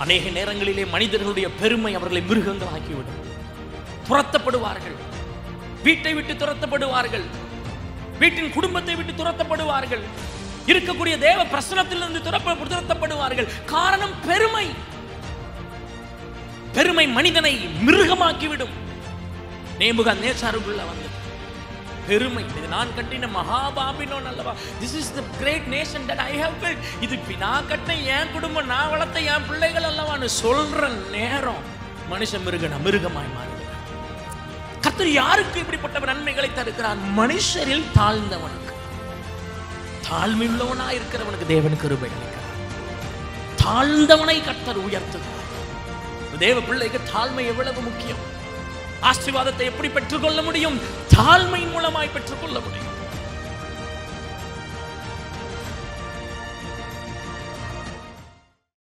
அநேக நேரங்களிலே மனிதர்களுடைய பெருமை அவர்களை மிருகங்கள் ஆக்கிவிடும். துரத்தப்படுவார்கள், வீட்டை விட்டு துரத்தப்படுவார்கள், வீட்டின் குடும்பத்தை விட்டு துரத்தப்படுவார்கள், இருக்கக்கூடிய தேவ பிரசனத்திலிருந்து துரத்தப்படுவார்கள். காரணம் பெருமை. பெருமை மனிதனை மிருகமாக்கிவிடும். நேபுகாத்நேச்சாருக்குள்ள வந்து பெருமை, இது நான் கட்டின மகாபாபிலோன் அல்லவா, this is the great nation that I have built, இது நான் கட்டின என் குடும்பம், நான் வளர்த்த என் பிள்ளைகள் அல்லவான்னு சொல்ற நேரம் மனுஷன் மிருகமாய் மாறுகிறார். கர்த்தர் யாருக்கு இப்படிப்பட்ட நன்மைகளை தருகிறார்? மனுஷரில் தாழ்ந்தவனுக்கு, தாழ்மையுள்ளவனா இருக்கிறவனுக்கு தேவன் கிருபை அளிக்கிறார். தாழ்ந்தவனை கர்த்தர் உயர்த்துகிறார். தேவ பிள்ளைக்கு தாழ்மை எவ்வளவு முக்கியம். ஆசீர்வாதத்தை எப்படி பெற்றுக்கொள்ள முடியும்? தாழ்மையின் மூலமாய் பெற்றுக்கொள்ள முடியும்.